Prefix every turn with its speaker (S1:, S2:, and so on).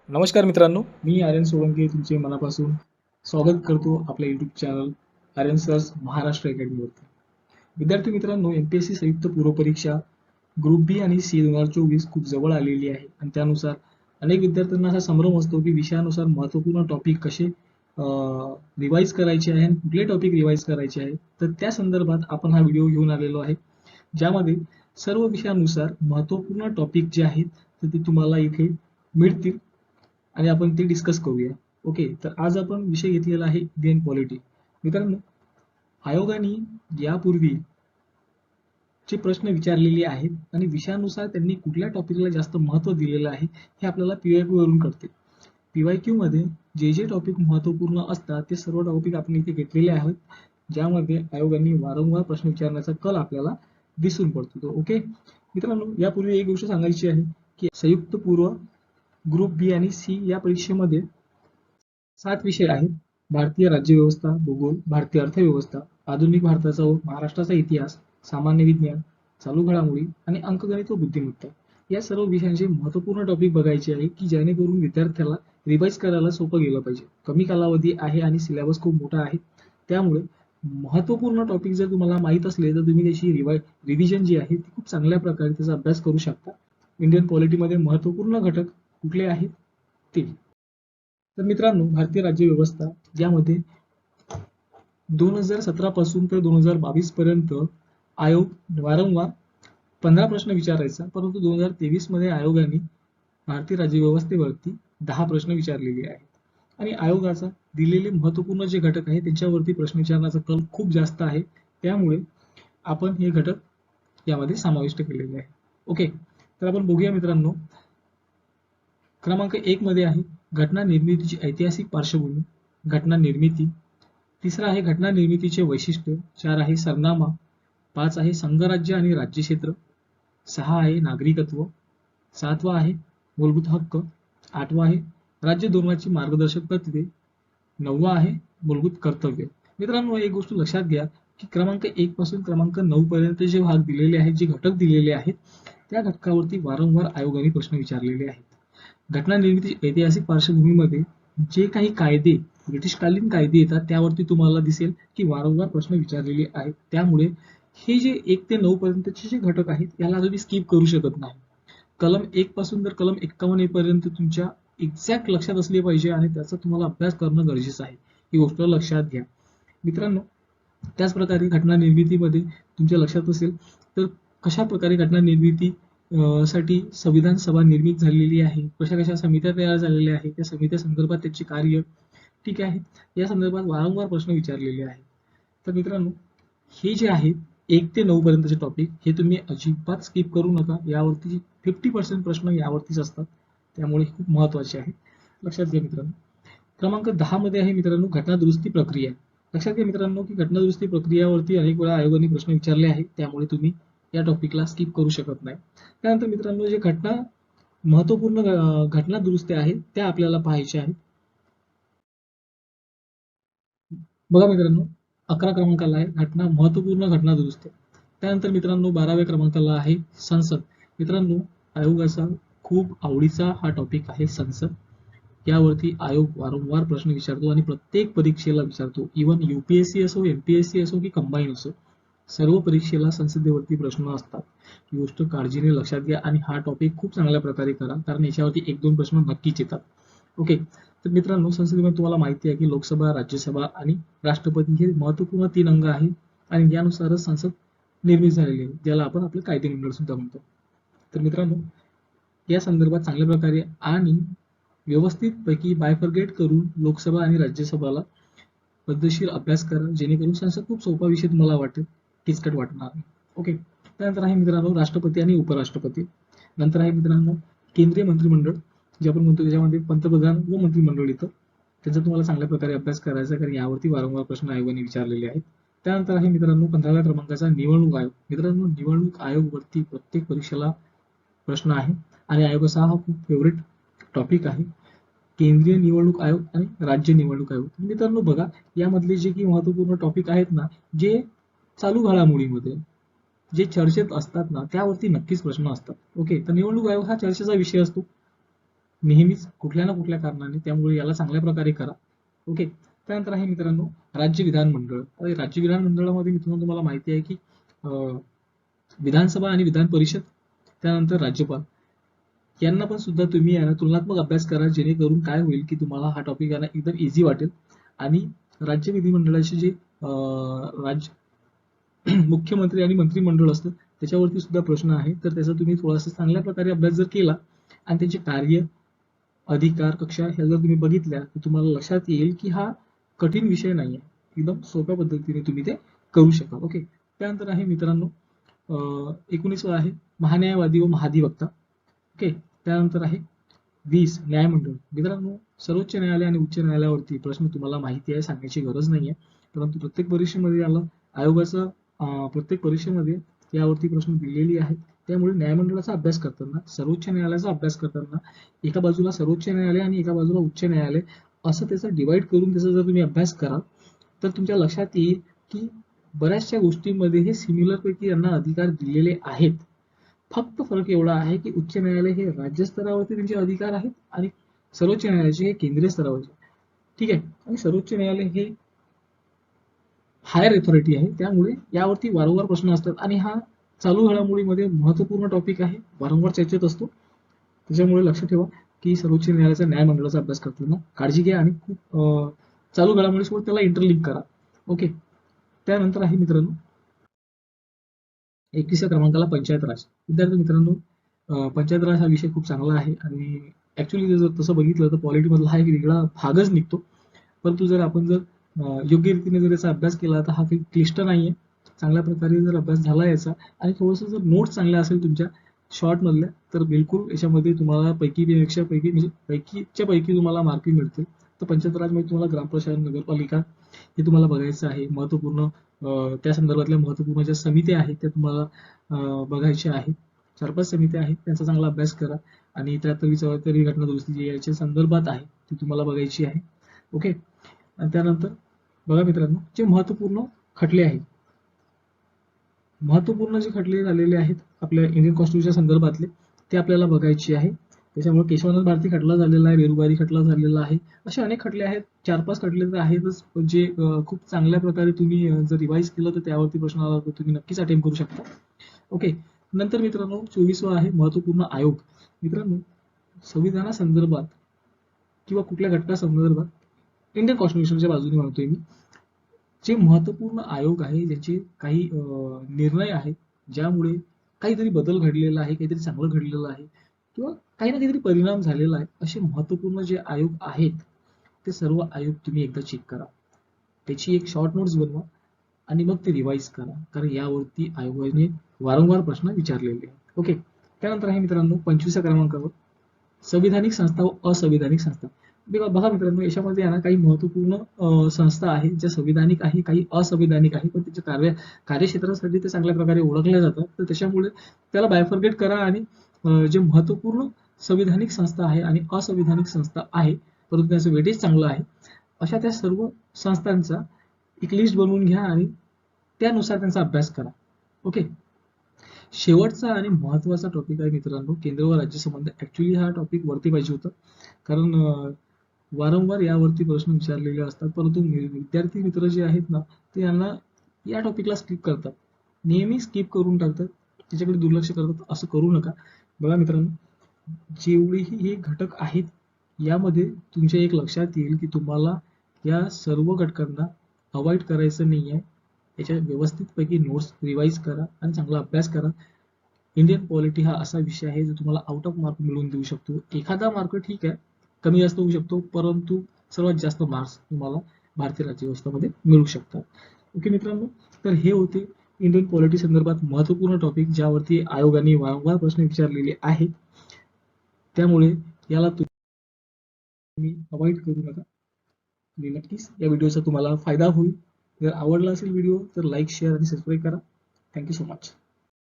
S1: नमस्कार मित्रांनो, मी आर्यन सोळंके तुमचे मनापासून स्वागत करतो आपल्या यूट्यूब चॅनल आर्यन सर्स महाराष्ट्र अकॅडमीवरती. विद्यार्थी मित्रांनो, एमपीएससी संयुक्त पूर्व परीक्षा ग्रुप बी आणि सी 2024 खूप जवळ आलेली आहे आणि त्यानुसार अनेक विद्यार्थ्यांना असा संभ्रम असतो की विषयानुसार महत्त्वपूर्ण टॉपिक कसे रिवाईज करायचे आहे आणि कुठले टॉपिक रिवाईज करायचे आहे. तर त्या संदर्भात आपण हा व्हिडिओ घेऊन आलेलो आहे, ज्यामध्ये सर्व विषयानुसार महत्त्वपूर्ण टॉपिक जे आहेत तर ते तुम्हाला इथे मिळतील आणि आपण ते डिस्कस करूया. ओके, तर आज आपण विषय घेतलेला आहे इंडियन पॉलिटी. मित्रांनो, आयोगाने यापूर्वी चे प्रश्न विचारलेले आहेत आणि विषयानुसार त्यांनी कुठल्या टॉपिकला जास्त महत्त्व दिलेलं आहे हे आपल्याला पीवायक्यू वरून कळते. पीवायक्यू मध्ये जे जे टॉपिक महत्त्वपूर्ण असतात ते सर्व टॉपिक आपण इथे घेतलेले आहेत, ज्यामध्ये आयोगाने वारंवार प्रश्न विचारण्याचा कल आपल्याला दिसून पडतो. ओके मित्रांनो, यापूर्वी एक गोष्ट सांगायची आहे की संयुक्त पूर्व ग्रुप बी आणि सी या परीक्षेमध्ये 7 विषय आहेत. भारतीय राज्यव्यवस्था, भूगोल, भारतीय अर्थव्यवस्था, आधुनिक भारताचा व महाराष्ट्राचा इतिहास, सामान्य विज्ञान, चालू घडामोडी आणि अंकगणित व बुद्धिमत्ता. या सर्व विषयांचे महत्त्वपूर्ण टॉपिक बघायचे आहे की जेणेकरून विद्यार्थ्याला रिवाईज करायला सोपं गेलं पाहिजे. कमी कालावधी आहे आणि सिलेबस खूप मोठा आहे, त्यामुळे महत्त्वपूर्ण टॉपिक जर तुम्हाला माहीत असले तर तुम्ही त्याची रिव्हिजन जी आहे ती खूप चांगल्या प्रकारे त्याचा अभ्यास करू शकता. इंडियन पॉलिटीमध्ये महत्त्वपूर्ण घटक कुठले आहेत ते. तर मित्रांनो, भारतीय राज्यव्यवस्था ज्यामध्ये 2017 पासून तर 2022 पर्यंत आयोग वारंवार 15 प्रश्न विचारायचा, परंतु 2023 मध्ये आयोगाने भारतीय राज्यव्यवस्थेवरती 10 प्रश्न विचारलेले आहेत आणि आयोगाचा दिलेले महत्त्वपूर्ण जे घटक आहेत त्यांच्यावरती प्रश्न विचारण्याचा कल खूप जास्त आहे, त्यामुळे आपण हे घटक यामध्ये समाविष्ट केलेले आहे. ओके, तर आपण बघूया मित्रांनो. क्रमांक 1 मध्ये आहे घटना निर्मितीची ऐतिहासिक पार्श्वभूमी, घटना निर्मिती. तिसरा आहे घटना निर्मितीचे वैशिष्ट्य. 4 आहे सरनामा. 5 आहे संघराज्य आणि राज्यक्षेत्र. 6 आहे नागरिकत्व. 7वा आहे मूलभूत हक्क. 8वा आहे राज्य धोरणाची मार्गदर्शक तत्त्वे. 9वा आहे मूलभूत कर्तव्य. मित्रांनो, एक गोष्ट लक्षात घ्या की क्रमांक 1 पासून क्रमांक 9 पर्यंत जे भाग दिलेले आहेत, जे घटक दिलेले आहेत, त्या घटकावरती वारंवार आयोगाने प्रश्न विचारलेले आहेत. घटना निर्मिती ऐतिहासिक पार्श्वभूमीमध्ये जे काही कायदे, ब्रिटिशकालीन कायदे येतात त्यावरती तुम्हाला दिसेल की वारंवार प्रश्न विचारलेले आहेत. त्यामुळे हे जे 1 ते 9 पर्यंतचे जे घटक आहेत याला तुम्ही स्किप करू शकत नाही. कलम 1 पासून तर कलम 51 पर्यंत तुमच्या एक्झॅक्ट लक्षात असले पाहिजे आणि त्याचा तुम्हाला अभ्यास करणं गरजेचं आहे. ही गोष्ट लक्षात घ्या मित्रांनो. त्याचप्रकारे घटना निर्मितीमध्ये तुमच्या लक्षात असेल तर कशा प्रकारे घटना निर्मिती साठी संविधान सभा निर्मित झालेली आहे, कशा कशा समित्या तयार झालेल्या आहेत, त्या समित्या संदर्भात त्याचे कार्य, ठीक आहे, या संदर्भात वारंवार प्रश्न विचारलेले आहेत. तर मित्रांनो, हे जे आहेत 1 ते 9 पर्यंतचे टॉपिक हे तुम्ही अजिबात स्किप करू नका. यावरती 50% प्रश्न यावरतीच असतात, त्यामुळे खूप महत्वाचे आहे, लक्षात घ्या मित्रांनो. क्रमांक 10 मध्ये आहे मित्रांनो घटना दुरुस्ती प्रक्रिया. लक्षात घ्या मित्रांनो की घटना दुरुस्ती प्रक्रियावरती अनेक वेळा आयोगाने प्रश्न विचारले आहेत, त्यामुळे तुम्ही या टॉपिकला स्किप करू शकत नाही. त्यानंतर मित्रांनो, जे महत्वपूर्ण घटना दुरुस्त्या आहेत त्या आपल्याला पाहायच्या आहेत. बघा मित्रांनो, 11 क्रमांकाला आहे महत्वपूर्ण घटना दुरुस्त्या. त्यानंतर मित्रांनो 12व्या क्रमांकाला आहे संसद. मित्रांनो, आयोगाचा खूप आवडीचा हा टॉपिक आहे संसद. यावरती आयोग वारंवार प्रश्न विचारतो आणि प्रत्येक परीक्षेला विचारतो. इव्हन यूपीएससी असो, एमपीएससी असो की कंबाईन असो, सर्व परीक्षेला संसदेवरती प्रश्न असतात. ही गोष्ट काळजीने लक्षात घ्या आणि हा टॉपिक खूप चांगल्या प्रकारे करा, कारण याच्यावरती 1-2 प्रश्न नक्कीच येतात. ओके, तर मित्रांनो, संसदेमध्ये तुम्हाला माहिती आहे की लोकसभा, राज्यसभा आणि राष्ट्रपती हे महत्वपूर्ण 3 अंग आहेत आणि यानुसारच संसद निर्मित झालेली आहे, ज्याला आपण आपलं कायदेमंडळ सुद्धा म्हणतो. तर मित्रांनो, या संदर्भात चांगल्या प्रकारे आणि व्यवस्थितपैकी बायफर्गेट करून लोकसभा आणि राज्यसभाला पद्धतशीर अभ्यास करा, जेणेकरून संसद खूप सोपा विषय तुम्हाला वाटेल, किचकट वाटणार नाही. ओके, त्यानंतर आहे मित्रांनो राष्ट्रपती आणि उपराष्ट्रपती. नंतर आहे मित्रांनो केंद्रीय मंत्रिमंडळ, जे आपण म्हणतो त्याच्यामध्ये पंतप्रधान व मंत्रिमंडळ येतं. त्याचा तुम्हाला चांगल्या प्रकारे अभ्यास करायचा, कारण यावरती वारंवार प्रश्न आयोगाने विचारलेले आहेत. त्यानंतर आहे मित्रांनो 15व्या क्रमांकाचा निवडणूक आयोग. मित्रांनो, निवडणूक आयोगवरती प्रत्येक परीक्षेला प्रश्न आहे आणि आयोगाचा हा खूप फेवरेट टॉपिक आहे. केंद्रीय निवडणूक आयोग आणि राज्य निवडणूक आयोग. मित्रांनो बघा, यामधले जे की महत्वपूर्ण टॉपिक आहेत ना, जे चालू घडामोडीमध्ये जे चर्चेत असतात ना, त्यावरती नक्कीच प्रश्न असतात. ओके, तर निवडणूक आयोग हा चर्चेचा विषय असतो. नेहमीच कुठल्या ना कुठल्या कारणाने, त्यामुळे याला चांगल्या प्रकारे करा. ओके. त्यानंतर आहे मित्रांनो राज्य विधानमंडळ. राज्य विधानमंडळामध्ये मित्रांनो तुम्हाला माहिती आहे की विधानसभा आणि विधान परिषद, त्यानंतर राज्यपाल यांना पण सुद्धा तुम्ही तुलनात्मक अभ्यास करा, जेणेकरून काय होईल की तुम्हाला हा टॉपिक एकदम इझी वाटेल. आणि राज्य विधिमंडळाचे जे राज्य मुख्यमंत्री आणि मंत्रिमंडळ असतं त्याच्यावरती सुद्धा प्रश्न आहे, तर त्याचा तुम्ही थोडासा चांगल्या प्रकारे अभ्यास जर केला आणि त्यांचे कार्य, अधिकार, कक्षा ह्या जर तुम्ही बघितल्या तर तुम्हाला लक्षात येईल की हा कठीण विषय नाहीये, एकदम सोप्या पद्धतीने तुम्ही ते करू शकाल. ओके. त्यानंतर आहे मित्रांनो 19वा आहे महान्यायवादी व महाधिवक्ता. ओके. त्यानंतर आहे 20 न्यायमंडळ. मित्रांनो सर्वोच्च न्यायालय आणि उच्च न्यायालयावरती प्रश्न तुम्हाला माहिती आहे, सांगण्याची गरज नाहीये, परंतु प्रत्येक परीक्षेमध्ये आयोगाचं प्रत्येक परीक्षेमध्ये यावरती प्रश्न दिलेली आहेत. त्यामुळे न्यायमंडळाचा अभ्यास करताना, सर्वोच्च न्यायालयाचा अभ्यास करताना एका बाजूला सर्वोच्च न्यायालय आणि एका बाजूला उच्च न्यायालय असं त्याचं डिवाइड करून त्याचा जर तुम्ही अभ्यास कराल तर तुमच्या लक्षात येईल की बऱ्याचशा गोष्टींमध्ये हे सिमिलर पैकी यांना अधिकार दिलेले आहेत. फक्त फरक एवढा आहे की उच्च न्यायालय हे राज्य स्तरावरती त्यांचे अधिकार आहेत आणि सर्वोच्च न्यायालयाचे हे केंद्रीय स्तरावरचे. ठीक आहे. आणि सर्वोच्च न्यायालय हे हायर अथॉरिटी आहे, त्यामुळे यावरती वारंवार प्रश्न असतात आणि हा चालू घडामोडीमध्ये महत्वपूर्ण टॉपिक आहे, वारंवार चर्चेत असतो. त्याच्यामुळे लक्ष ठेवा की सर्वोच्च न्यायालयाचा न्यायमंडळाचा अभ्यास करताना काळजी घ्या आणि खूप चालू घडामोडीसोबत त्याला इंटरलिंक करा. ओके. त्यानंतर आहे मित्रांनो 21व्या क्रमांकाला पंचायत राज. विद्यार्थी मित्रांनो पंचायत राज हा विषय खूप चांगला आहे आणि ऍक्च्युली जर तसं बघितलं तर पॉलिटीमधला हा एक वेगळा भागच निघतो. परंतु जर योग्य रीतीने जर याचा अभ्यास केला तर हा काही क्लिष्ट नाहीये. चांगल्या प्रकारे जर अभ्यास झाला याचा आणि थोडंसं जर नोट्स चांगल्या असेल तुमच्या शॉर्ट मधल्या तर बिलकुल याच्यामध्ये तुम्हाला पैकीपेक्षा पैकी म्हणजे पैकीच्या पैकी तुम्हाला मार्किंग मिळतील. तर पंचायत राजमध्ये तुम्हाला ग्रामप्रशासन, नगरपालिका हे तुम्हाला बघायचं आहे. महत्वपूर्ण त्या संदर्भातल्या महत्वपूर्ण ज्या समित्या आहेत त्या तुम्हाला बघायच्या आहेत. 4-5 समित्या आहेत, त्यांचा चांगला अभ्यास करा आणि 73-74 घटना दुरुस्ती जी याच्या संदर्भात आहे ती तुम्हाला बघायची आहे. ओके. आणि त्यानंतर बघा मित्रांनो जे महत्वपूर्ण खटले आहेत, महत्वपूर्ण जे खटले झालेले आहेत आपल्या इंडियन कॉन्स्टिट्यूशन संदर्भातले ते आपल्याला बघायचे आहे. त्याच्यामुळे केशवानंद भारती खटला झालेला आहे, वेरुबारी खटला झालेला आहे, असे अनेक खटले आहेत. 4-5 खटले तर आहेतच जे खूप चांगल्या प्रकारे तुम्ही जर रिवाईज केलं तर त्यावरती प्रश्न आला तर तुम्ही नक्कीच अटेम्प्ट करू शकता. ओके. नंतर मित्रांनो 24वा आहे महत्वपूर्ण आयोग. मित्रांनो संविधानासंदर्भात किंवा कुठल्या घटनासंदर्भात इंडियन कॉन्स्टिट्यूशनच्या बाजूने म्हणतोय मी, जे महत्वपूर्ण आयोग आहे ज्याचे काही निर्णय आहेत ज्यामुळे काहीतरी बदल घडलेला आहे, काहीतरी चांगलं घडलेलं आहे किंवा काही ना काहीतरी परिणाम झालेला आहे, असे महत्वपूर्ण जे आयोग आहेत ते सर्व आयोग तुम्ही एकदा चेक करा, त्याची एक शॉर्ट नोट्स बनवा आणि मग ते रिवाईज करा, कारण यावरती आयोगाने वारंवार प्रश्न विचारलेले आहेत. ओके. त्यानंतर आहे मित्रांनो 25व्या क्रमांकावर संविधानिक संस्था व असंविधानिक संस्था. बघा मित्रांनो याच्यामध्ये काही महत्वपूर्ण संस्था आहेत ज्या संविधानिक आहे, काही असंविधानिक आहे, पण त्याच्या कार्यक्षेत्रासाठी ते चांगल्या प्रकारे ओळखल्या जातात. तर त्याच्यामुळे त्याला बायफर्गेट करा आणि जे महत्वपूर्ण संविधानिक संस्था आहे आणि असंविधानिक संस्था आहे परंतु त्याचं वेटेज चांगलं आहे अशा त्या सर्व संस्थांचा एक लिस्ट बनवून घ्या आणि त्यानुसार त्यांचा अभ्यास करा. ओके. शेवटचा आणि महत्वाचा टॉपिक आहे मित्रांनो केंद्र व राज्य संबंध. ऍक्च्युली हा टॉपिक वरती पाहिजे होता कारण वारंवार यावरती प्रश्न विचारलेले असतात, परंतु विद्यार्थी मित्र जे आहेत ना ते यांना या टॉपिकला स्किप करतात, नेहमी स्किप करून टाकतात, त्याच्याकडे दुर्लक्ष करतात. असं करू नका. बघा मित्रांनो जेवढेही हे घटक आहेत यामध्ये तुमच्या एक लक्षात येईल की तुम्हाला या सर्व घटकांना अवॉइड करायचं नाहीये. याच्या व्यवस्थितपैकी नोट्स रिवाईज करा आणि चांगला अभ्यास करा. इंडियन पॉलिटी हा असा विषय आहे जो तुम्हाला आउट ऑफ मार्क मिळवून देऊ शकतो. एखादा मार्क ठीक आहे कमी जास्त होऊ शकतो, परंतु सर्वात जास्त मार्क्स तुम्हाला भारतीय राज्यव्यवस्थेमध्ये मिळू शकतात. ओके मित्रांनो, तर हे होते इंडियन पॉलिटी संदर्भात महत्वपूर्ण टॉपिक ज्यावरती आयोगाने वारंवार प्रश्न विचारलेले आहेत. त्यामुळे याला तुम्ही अवॉइड करू नका. नक्कीच या व्हिडिओचा तुम्हाला फायदा होईल. जर आवडला असेल व्हिडिओ तर लाईक, शेअर आणि सबस्क्राईब करा. Thank you so much.